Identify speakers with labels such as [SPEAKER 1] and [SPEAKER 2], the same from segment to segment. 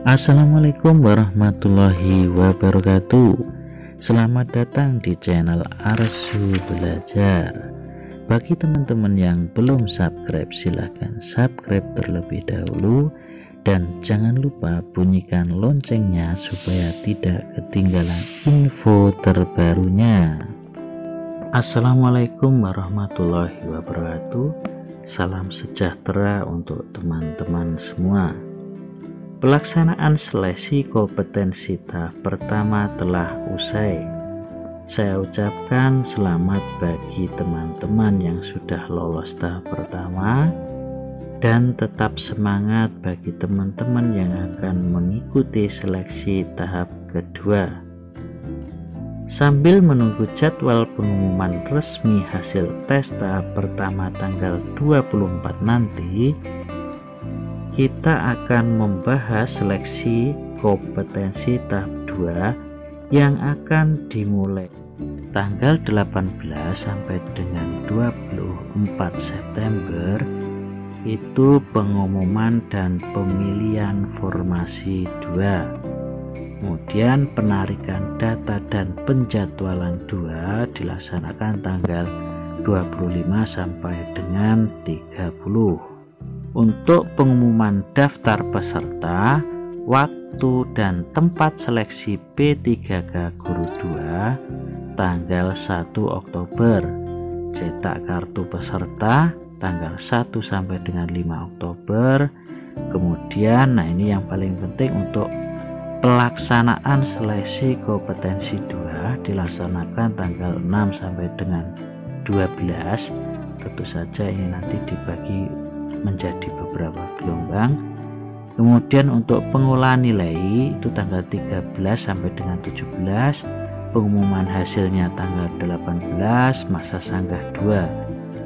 [SPEAKER 1] Assalamualaikum warahmatullahi wabarakatuh. Selamat datang di channel Arsu Belajar. Bagi teman-teman yang belum subscribe, silahkan subscribe terlebih dahulu. Dan jangan lupa bunyikan loncengnya supaya tidak ketinggalan info terbarunya. Assalamualaikum warahmatullahi wabarakatuh. Salam sejahtera untuk teman-teman semua. Pelaksanaan seleksi kompetensi tahap pertama telah usai. Saya ucapkan selamat bagi teman-teman yang sudah lolos tahap pertama, dan tetap semangat bagi teman-teman yang akan mengikuti seleksi tahap kedua. Sambil menunggu jadwal pengumuman resmi hasil tes tahap pertama tanggal 24 nanti, kita akan membahas seleksi kompetensi tahap 2 yang akan dimulai tanggal 18 sampai dengan 24 September. Itu pengumuman dan pemilihan formasi 2. Kemudian penarikan data dan penjadwalan 2 dilaksanakan tanggal 25 sampai dengan 30. Untuk pengumuman daftar peserta, waktu dan tempat seleksi P3K Guru 2 tanggal 1 Oktober. Cetak kartu peserta tanggal 1 sampai dengan 5 Oktober. Kemudian ini yang paling penting, untuk pelaksanaan seleksi kompetensi 2 dilaksanakan tanggal 6 sampai dengan 12. Tentu saja ini nanti dibagi menjadi beberapa gelombang. Kemudian untuk pengolahan nilai itu tanggal 13 sampai dengan 17, pengumuman hasilnya tanggal 18, masa sanggah 2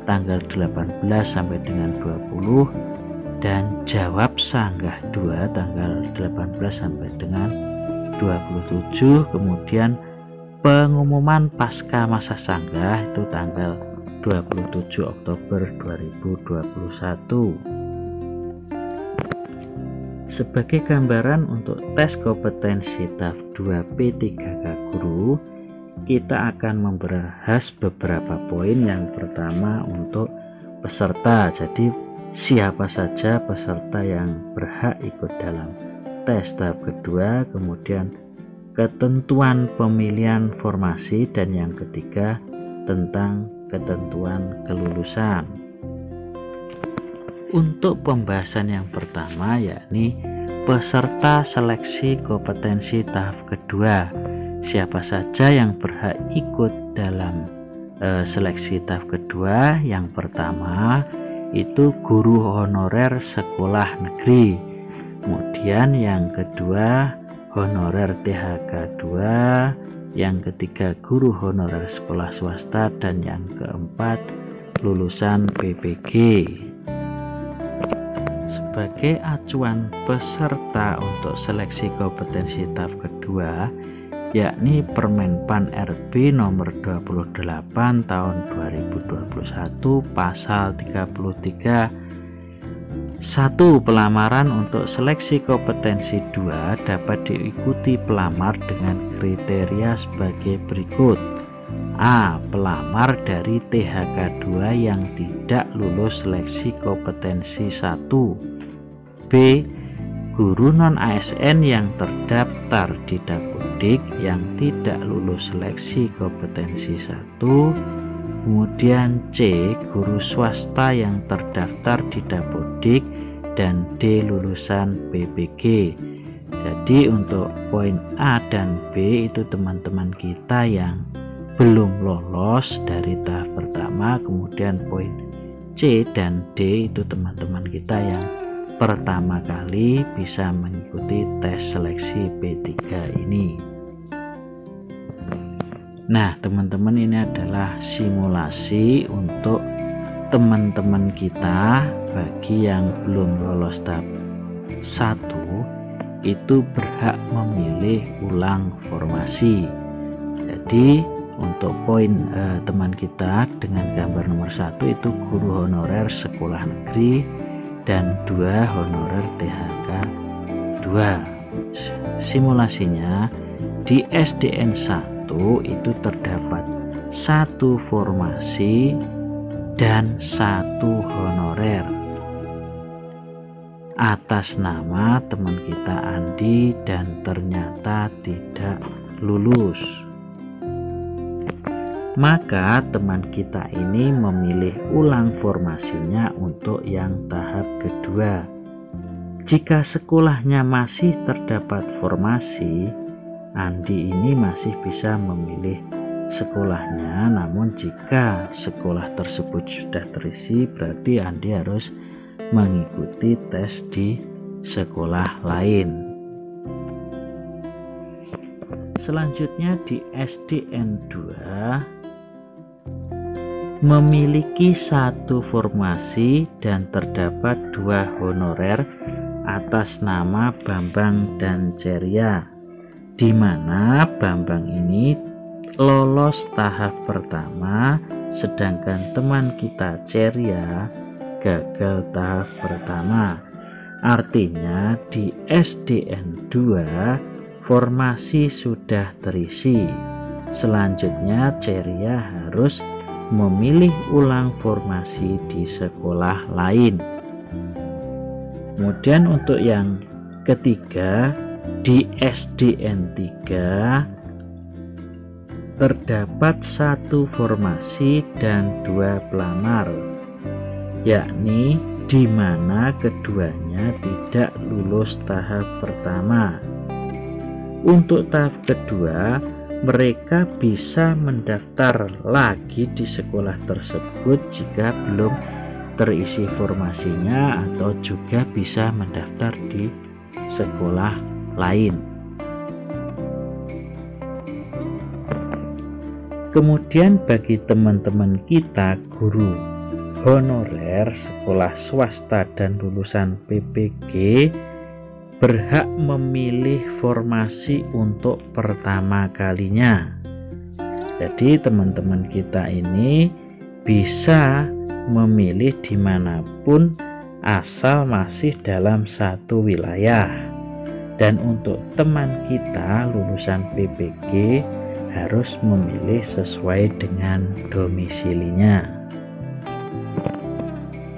[SPEAKER 1] tanggal 18 sampai dengan 20, dan jawab sanggah 2 tanggal 18 sampai dengan 27. Kemudian pengumuman pasca masa sanggah itu tanggal 27 Oktober 2021. Sebagai gambaran untuk tes kompetensi tahap 2 P3K Guru, kita akan membahas beberapa poin. Yang pertama untuk peserta. Jadi siapa saja peserta yang berhak ikut dalam tes tahap kedua. Kemudian ketentuan pemilihan formasi, dan yang ketiga tentang ketentuan kelulusan. Untuk pembahasan yang pertama, yakni peserta seleksi kompetensi tahap kedua. Siapa saja yang berhak ikut dalam seleksi tahap kedua? Yang pertama itu guru honorer sekolah negeri. Kemudian yang kedua honorer THK 2. Yang ketiga guru honorer sekolah swasta, dan yang keempat lulusan PPG. Sebagai acuan peserta untuk seleksi kompetensi tahap kedua, yakni Permenpan RB nomor 28 tahun 2021 pasal 33. 1. Pelamaran untuk seleksi kompetensi 2 dapat diikuti pelamar dengan kriteria sebagai berikut. A. Pelamar dari THK 2 yang tidak lulus seleksi kompetensi 1. B. Guru non-ASN yang terdaftar di Dapodik yang tidak lulus seleksi kompetensi 1. Kemudian C. Guru swasta yang terdaftar di Dapodik, dan D. lulusan PPG. Jadi untuk poin A dan B itu teman-teman kita yang belum lolos dari tahap pertama. Kemudian poin C dan D itu teman-teman kita yang pertama kali bisa mengikuti tes seleksi P3 ini. Nah teman-teman, ini adalah simulasi untuk teman-teman kita. Bagi yang belum lolos tahap 1 itu berhak memilih ulang formasi. Jadi untuk poin teman kita dengan gambar nomor 1 itu guru honorer sekolah negeri, dan 2 honorer THK 2. simulasinya di SDN 1 itu terdapat 1 formasi dan 1 honorer atas nama teman kita Andi dan ternyata tidak lulus. Maka teman kita ini memilih ulang formasinya untuk yang tahap kedua. Jika sekolahnya masih terdapat formasi, Andi ini masih bisa memilih sekolahnya. Namun jika sekolah tersebut sudah terisi, berarti Andi harus mengikuti tes di sekolah lain. Selanjutnya di SDN 2 memiliki 1 formasi dan terdapat 2 honorer atas nama Bambang dan Ceria, di mana Bambang ini lolos tahap pertama sedangkan teman kita Ceria gagal tahap pertama. Artinya di SDN 2 formasi sudah terisi. Selanjutnya Ceria harus memilih ulang formasi di sekolah lain. Kemudian untuk yang ketiga di SDN 3 terdapat 1 formasi dan 2 pelamar, yakni di mana keduanya tidak lulus tahap pertama. Untuk tahap kedua, mereka bisa mendaftar lagi di sekolah tersebut jika belum terisi formasinya, atau juga bisa mendaftar di sekolah lain. Kemudian bagi teman-teman kita guru honorer sekolah swasta dan lulusan PPG berhak memilih formasi untuk pertama kalinya. Jadi teman-teman kita ini bisa memilih dimanapun asal masih dalam satu wilayah. Dan untuk teman kita lulusan PPG harus memilih sesuai dengan domisilinya.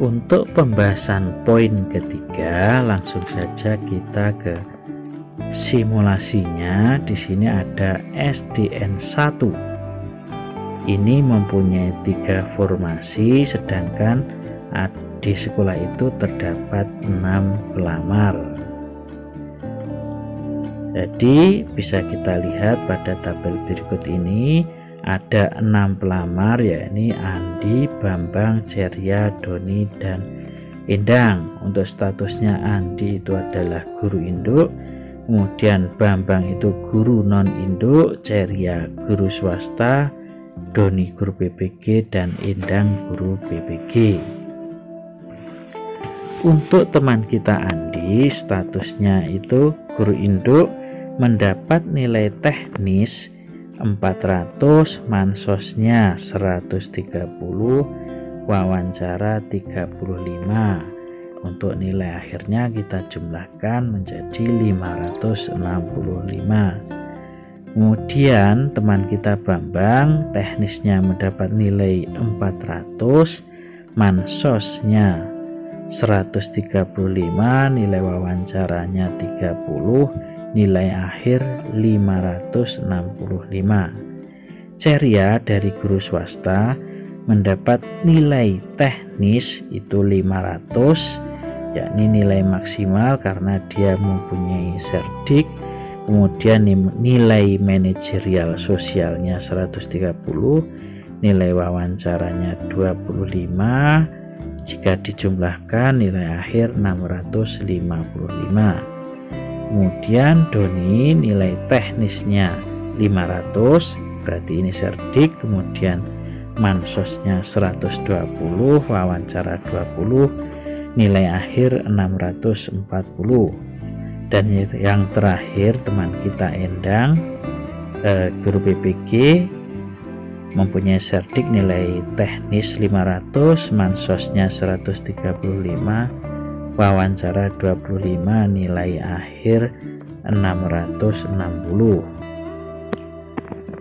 [SPEAKER 1] Untuk pembahasan poin ketiga, langsung saja kita ke simulasinya. Di sini ada SDN 1. Ini mempunyai 3 formasi, sedangkan di sekolah itu terdapat 6 pelamar. Jadi bisa kita lihat pada tabel berikut ini ada 6 pelamar, yakni Andi, Bambang, Ceria, Doni, dan Endang. Untuk statusnya Andi itu adalah guru induk, kemudian Bambang itu guru non induk, Ceria guru swasta, Doni guru PPG, dan Endang guru PPG. Untuk teman kita Andi, statusnya itu guru induk, mendapat nilai teknis 400, mansosnya 130, wawancara 35. Untuk nilai akhirnya kita jumlahkan menjadi 565. Kemudian teman kita Bambang, teknisnya mendapat nilai 400, mansosnya 135, nilai wawancaranya 30, nilai akhir 565. Ceria dari guru swasta mendapat nilai teknis itu 500, yakni nilai maksimal karena dia mempunyai serdik. Kemudian nilai manajerial sosialnya 130, nilai wawancaranya 25, jika dijumlahkan nilai akhir 655. Kemudian Doni nilai teknisnya 500, berarti ini serdik, kemudian mansosnya 120, wawancara 20, nilai akhir 640. Dan yang terakhir teman kita Endang, guru PPG, mempunyai serdik nilai teknis 500, mansosnya 135, wawancara 25, nilai akhir 660.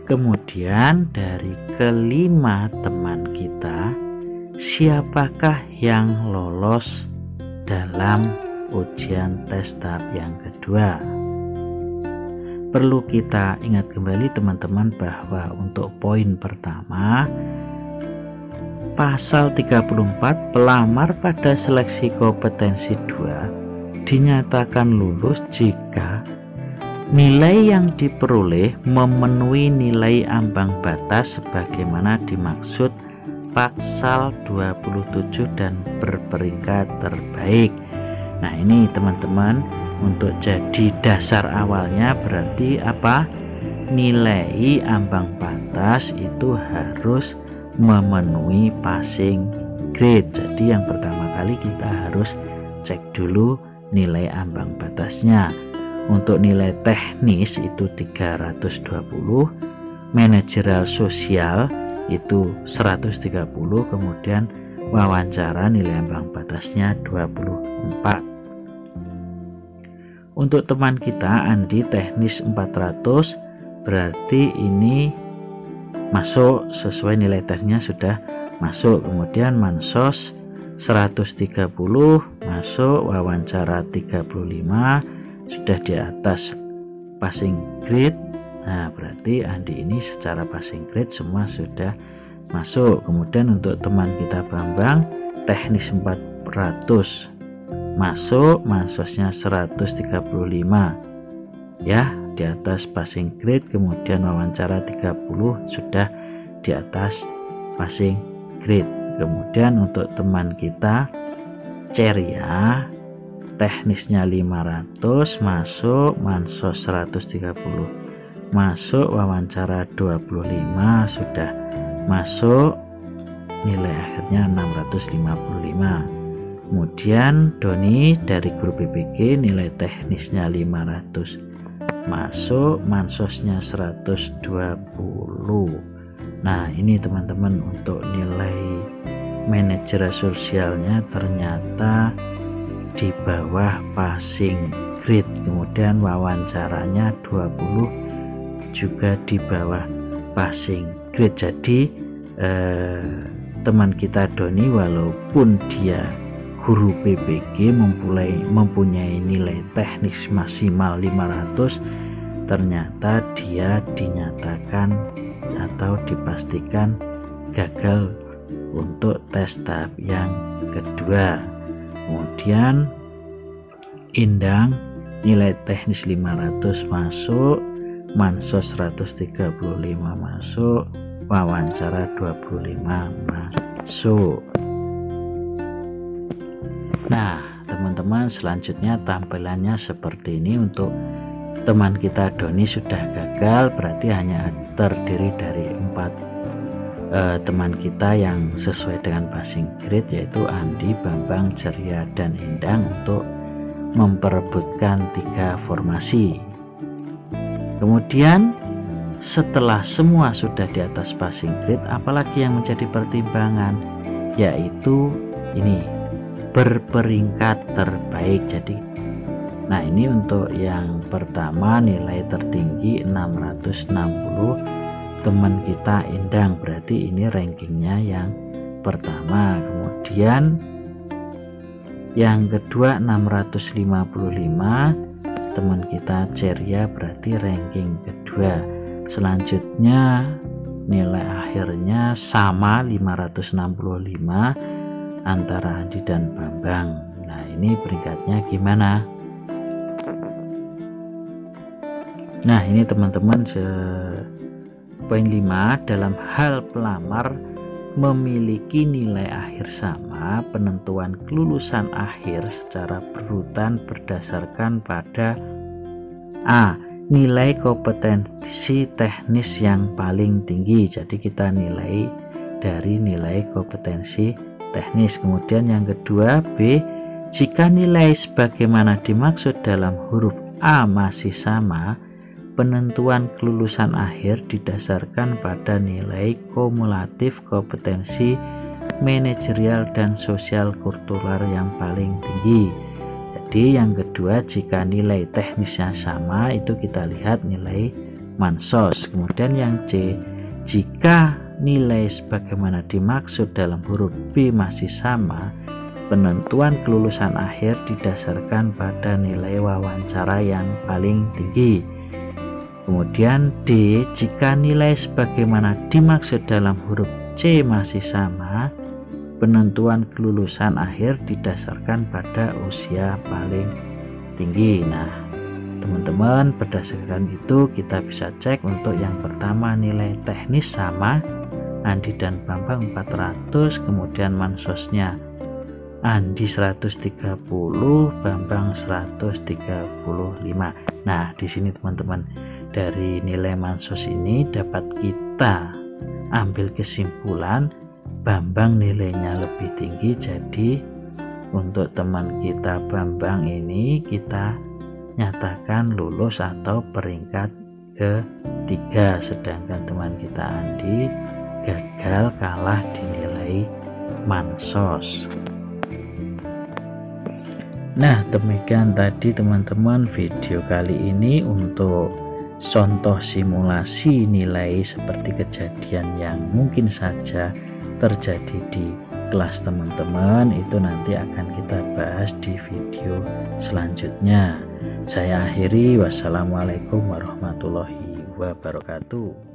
[SPEAKER 1] Kemudian dari kelima teman kita, siapakah yang lolos dalam ujian tes tahap yang kedua? Perlu kita ingat kembali teman-teman bahwa untuk poin pertama, pasal 34 pelamar pada seleksi kompetensi 2 dinyatakan lulus jika nilai yang diperoleh memenuhi nilai ambang batas sebagaimana dimaksud pasal 27 dan berperingkat terbaik. Nah, ini teman-teman, untuk jadi dasar awalnya berarti apa? Nilai ambang batas itu harus memenuhi passing grade. Jadi yang pertama kali kita harus cek dulu nilai ambang batasnya. Untuk nilai teknis itu 320, manajerial sosial itu 130, kemudian wawancara nilai ambang batasnya 24. Untuk teman kita Andi teknis 400, berarti ini masuk sesuai nilai teknisnya sudah masuk. Kemudian mansos 130 masuk, wawancara 35 sudah di atas passing grade. Nah, berarti Andi ini secara passing grade semua sudah masuk. Kemudian untuk teman kita Bambang teknis 400 masuk, mansosnya 135 ya, di atas passing grade. Kemudian wawancara 30 sudah di atas passing grade. Kemudian untuk teman kita Ceria teknisnya 500 masuk, mansos 130 masuk, wawancara 25 sudah masuk, nilai akhirnya 655. Kemudian Doni dari grup BPG nilai teknisnya 500 masuk, mansosnya 120. Nah, ini teman-teman untuk nilai manajer sosialnya ternyata di bawah passing grade. Kemudian wawancaranya 20 juga di bawah passing grade. Jadi teman kita Doni walaupun dia guru PPG mempunyai nilai teknis maksimal 500, ternyata dia dinyatakan atau dipastikan gagal untuk tes tahap yang kedua. Kemudian Indang nilai teknis 500 masuk, mansos 135 masuk, wawancara 25 masuk. Nah, teman-teman, selanjutnya tampilannya seperti ini. Untuk teman kita Doni sudah gagal, berarti hanya terdiri dari 4 teman kita yang sesuai dengan passing grade, yaitu Andi, Bambang, Ceria, dan Indang untuk memperebutkan 3 formasi. Kemudian setelah semua sudah di atas passing grade, apalagi yang menjadi pertimbangan, yaitu ini berperingkat terbaik. Jadi nah, ini untuk yang pertama nilai tertinggi 660 teman kita Indang, berarti ini rankingnya yang pertama. Kemudian yang kedua 655 teman kita Ceria, berarti ranking kedua. Selanjutnya nilai akhirnya sama 565 antara Andi dan Bambang. Nah, ini peringkatnya gimana? Nah, ini teman-teman, poin 5, dalam hal pelamar memiliki nilai akhir sama, penentuan kelulusan akhir secara berurutan berdasarkan pada A. Nilai kompetensi teknis yang paling tinggi. Jadi kita nilai dari nilai kompetensi teknis. Kemudian yang kedua B. Jika nilai sebagaimana dimaksud dalam huruf A masih sama, penentuan kelulusan akhir didasarkan pada nilai kumulatif kompetensi manajerial dan sosial kultural yang paling tinggi. D yang kedua, jika nilai teknisnya sama, itu kita lihat nilai mansos. Kemudian yang C, jika nilai sebagaimana dimaksud dalam huruf B masih sama, penentuan kelulusan akhir didasarkan pada nilai wawancara yang paling tinggi. Kemudian D, jika nilai sebagaimana dimaksud dalam huruf C masih sama, penentuan kelulusan akhir didasarkan pada usia paling tinggi. Nah, teman-teman, berdasarkan itu kita bisa cek untuk yang pertama nilai teknis sama, Andi dan Bambang 400, kemudian mansosnya Andi 130, Bambang 135. Nah, di sini teman-teman, dari nilai mansos ini dapat kita ambil kesimpulan Bambang nilainya lebih tinggi, jadi untuk teman kita Bambang ini kita nyatakan lulus atau peringkat ketiga, sedangkan teman kita Andi gagal, kalah di nilai mansos. Nah, demikian tadi teman-teman video kali ini untuk contoh simulasi nilai seperti kejadian yang mungkin saja terjadi di kelas teman-teman. Itu nanti akan kita bahas di video selanjutnya. Saya akhiri, wassalamualaikum warahmatullahi wabarakatuh.